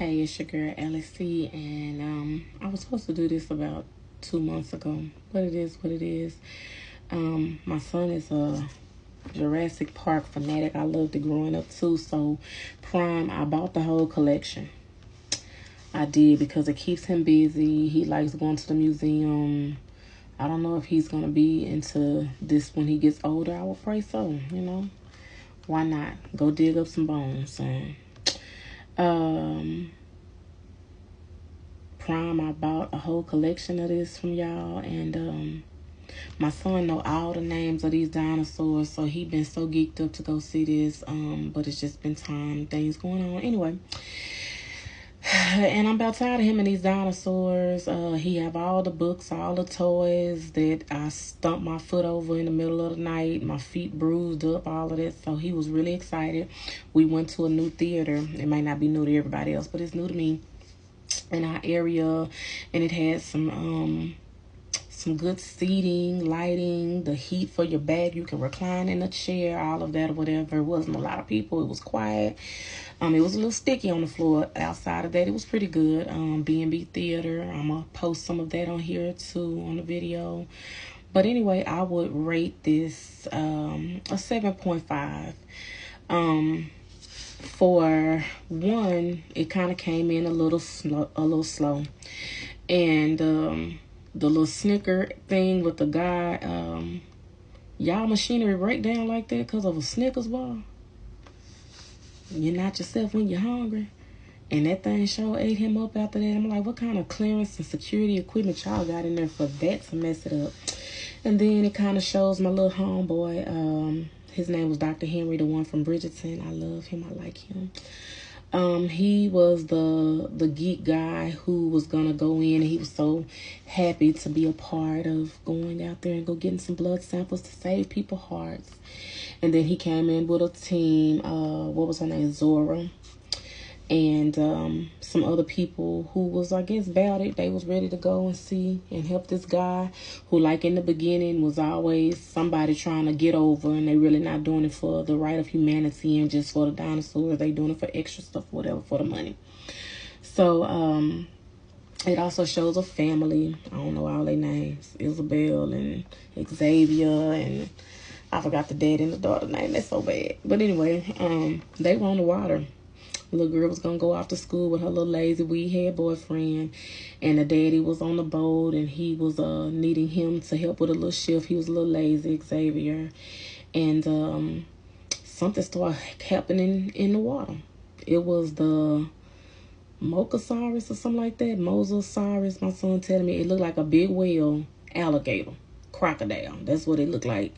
Hey, it's your girl All.i.C, and I was supposed to do this about 2 months ago, but it is what it is. My son is a Jurassic Park fanatic. I loved it growing up too, so Prime, I bought the whole collection. I did because it keeps him busy. He likes going to the museum. I don't know if he's gonna be into this when he gets older. I would pray so, Why not? Go dig up some bones, son. Prime, I bought a whole collection of this from y'all, and my son know all the names of these dinosaurs, so he been so geeked up to go see this, but it's just been things going on anyway. And I'm about tired of him and these dinosaurs. He have all the books, all the toys that I stumped my foot over in the middle of the night. My feet bruised up, all of that. So he was really excited. We went to a new theater. It might not be new to everybody else, but it's new to me in our area. And it had some good seating, lighting, the heat for your back. You can recline in a chair, all of that or whatever. It wasn't a lot of people. It was quiet. It was a little sticky on the floor. Outside of that, it was pretty good. B&B Theater. I'm going to post some of that on here too on the video. But anyway, I would rate this a 7.5. For one, it kind of came in a little slow. And the little snicker thing with the guy, y'all machinery break down like that because of a Snickers bar? You're not yourself when you're hungry. And that thing sure ate him up after that. I'm like, what kind of clearance and security equipment y'all got in there for that to mess it up? And then it kind of shows my little homeboy. His name was Dr. Henry, the one from Bridgerton. I love him. I like him. He was the geek guy who was gonna go in, and he was so happy to be a part of going out there and go getting some blood samples to save people's hearts. And then he came in with a team, what was her name, Zora, and some other people who was, I guess, about it. They was ready to go and see and help this guy who, like in the beginning, was always somebody trying to get over, and they really not doing it for the right of humanity and just for the dinosaurs. They doing it for extra stuff, whatever, for the money. So it also shows a family. I don't know all their names. Isabel and Xavier, and I forgot the dad and the daughter name. That's so bad. But anyway, they were on the water. The little girl was going to go off to school with her little lazy weed-head boyfriend. And the daddy was on the boat, and he was needing him to help with a little shift. He was a little lazy, Xavier. And something started happening in the water. It was the Mosasaurus or something like that. Mosasaurus, my son telling me. It looked like a big whale, alligator, crocodile. That's what it looked like.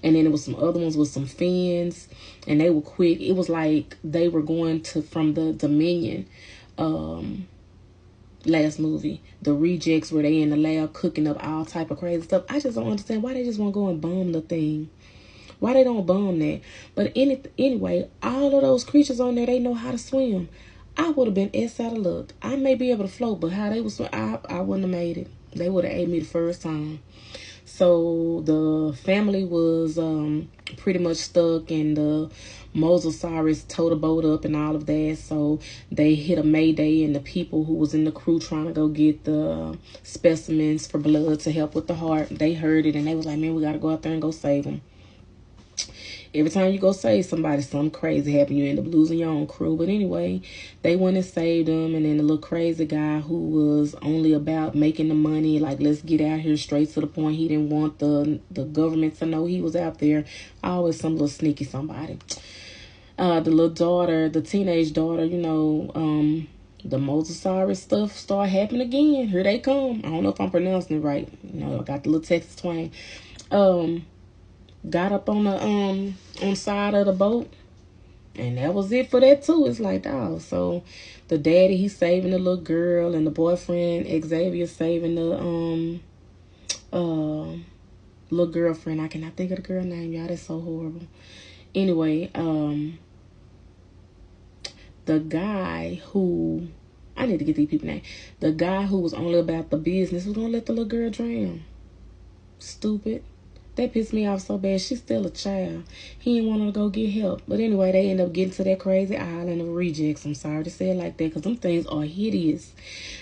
And then there was some other ones with some fins, and they were quick. It was like they were going from the Dominion last movie, the rejects, where they in the lab cooking up all type of crazy stuff. I just don't understand why they just want to go and bomb the thing. Why they don't bomb that? But anyway, all of those creatures on there, they know how to swim. I would have been out of luck. I may be able to float, but how they was, I wouldn't have made it. They would have ate me the first time. So the family was pretty much stuck, and the Mosasaurus towed the boat up and all of that. So they hit a mayday, and the people who was in the crew trying to go get the specimens for blood to help with the heart, they heard it, and they was like, man, we got to go out there and go save them. Every time you go save somebody, something crazy happen. You end up losing your own crew. But anyway, they went and saved them. And then the little crazy guy who was only about making the money, like, let's get out here straight to the point. He didn't want the government to know he was out there. Always some little sneaky somebody. The little daughter, the teenage daughter, the Mosasaurus stuff start happening again. Here they come. I don't know if I'm pronouncing it right. I got the little Texas twang. Got up on the side of the boat, and that was it for that too. It's like, dog. So the daddy, he's saving the little girl, and the boyfriend Xavier saving the little girlfriend. I cannot think of the girl name, y'all. That's so horrible. Anyway, the guy who, I need to get these people name. The guy who was only about the business was gonna let the little girl drown. Stupid. That pissed me off so bad. She's still a child. He didn't want her to go get help. But anyway, they end up getting to that crazy island of rejects. I'm sorry to say it like that, because them things are hideous.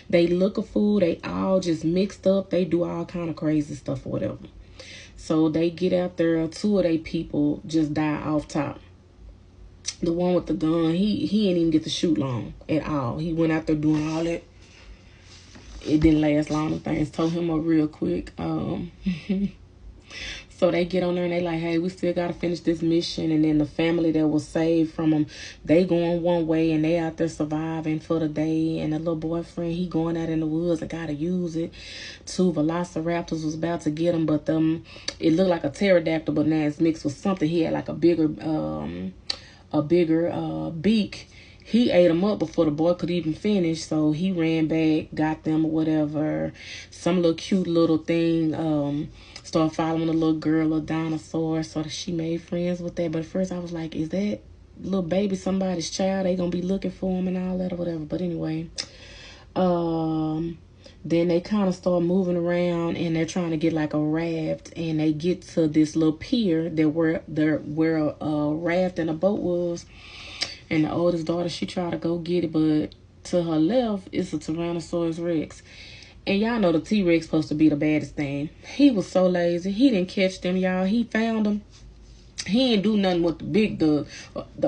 They look a fool. They all just mixed up. They do all kind of crazy stuff or whatever. So they get out there. 2 of their people just die off top. The one with the gun, he didn't even get to shoot long at all. He went out there doing all that. It didn't last long. The things tore him up real quick. So they get on there and they like, hey, we still got to finish this mission. And then the family that was saved from them, they going one way and they out there surviving for the day. And the little boyfriend, he going out in the woods and got to use it. 2 velociraptors was about to get him, but it looked like a pterodactyl, but now it's mixed with something. He had like a bigger beak. He ate them up before the boy could even finish. So he ran back, got them or whatever. Some little cute little thing started following a little girl, a dinosaur. So she made friends with that. But at first I was like, is that little baby somebody's child? They gonna be looking for him and all that or whatever. But anyway, then they kind of start moving around and they're trying to get like a raft, and they get to this little pier that where a raft and a boat was. And the oldest daughter, she tried to go get it, but to her left is a Tyrannosaurus Rex. And y'all know the T-Rex supposed to be the baddest thing. He was so lazy. He didn't catch them, y'all. He found them. He didn't do nothing with the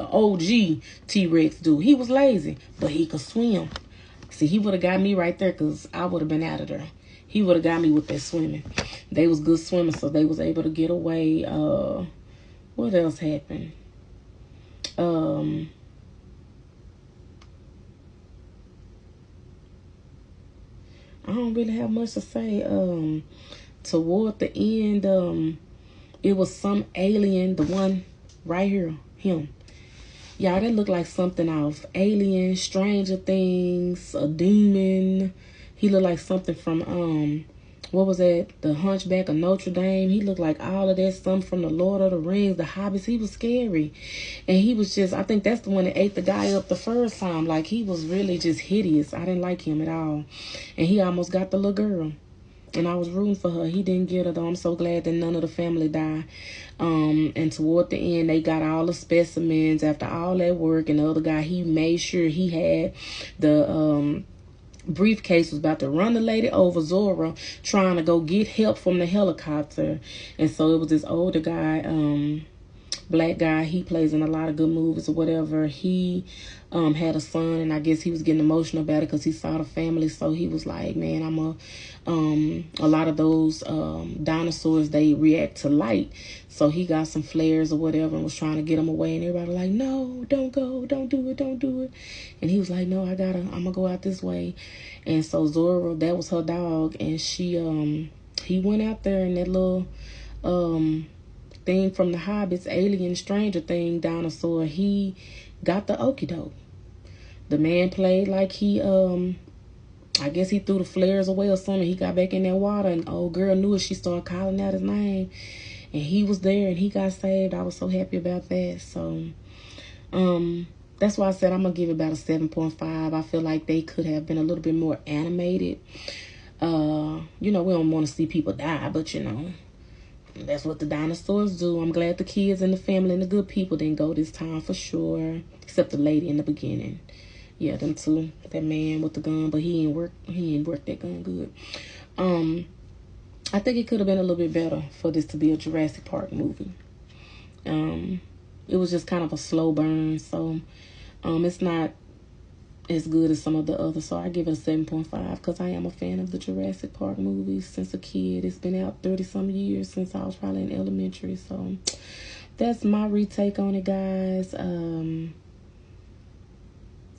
OG T-Rex do. He was lazy, but he could swim. See, he would have got me right there because I would have been out of there. He would have got me with that swimming. They was good swimmers, so they was able to get away. What else happened? I don't really have much to say. Toward the end, it was some alien, the one right here, him. Y'all, that looked like something off Alien, Stranger Things, a demon. He looked like something from, what was that? The Hunchback of Notre Dame. He looked like all of that. Some from the Lord of the Rings, the Hobbits. He was scary. And he was just, I think that's the one that ate the guy up the first time. Like, he was really just hideous. I didn't like him at all. And he almost got the little girl. And I was rooting for her. He didn't get her, though. I'm so glad that none of the family died. And toward the end, they got all the specimens after all that work. And the other guy, he made sure he had the briefcase, was about to run the lady over, Zora, trying to go get help from the helicopter. And so it was this older guy, black guy. He plays in a lot of good movies or whatever. He had a son, and I guess he was getting emotional about it because he saw the family. So he was like, man, a lot of those dinosaurs, they react to light. So he got some flares or whatever and was trying to get them away. And everybody was like, no, don't go, don't do it, don't do it. And he was like, no, I'm gonna go out this way. And so Zora, that was her dog, and he went out there in that little thing from the Hobbits, Alien, Stranger Thing, dinosaur. He got the okie doke. The man played like he I guess he threw the flares away or something. He got back in that water, and old girl knew it. She started calling out his name, and he was there, and he got saved. I was so happy about that. So that's why I said I'm gonna give it about a 7.5. I feel like they could have been a little bit more animated. We don't want to see people die, but that's what the dinosaurs do. I'm glad the kids and the family and the good people didn't go this time for sure, except the lady in the beginning. Yeah, them two. That man with the gun, but he ain't work that gun good. I think it could have been a little bit better for this to be a Jurassic Park movie. It was just kind of a slow burn, so it's not as good as some of the others. So I give it a 7.5 because I am a fan of the Jurassic Park movies since a kid. It's been out 30-some years since I was probably in elementary. So that's my retake on it, guys.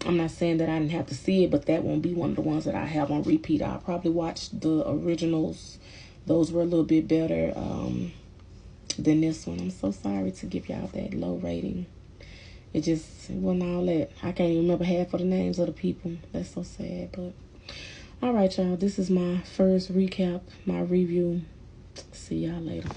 I'm not saying that I didn't have to see it, but that won't be one of the ones that I have on repeat. I'll probably watch the originals. Those were a little bit better than this one. I'm so sorry to give y'all that low rating. It wasn't all that. I can't even remember half of the names of the people. That's so sad. But all right, y'all. This is my first recap, my review. See y'all later.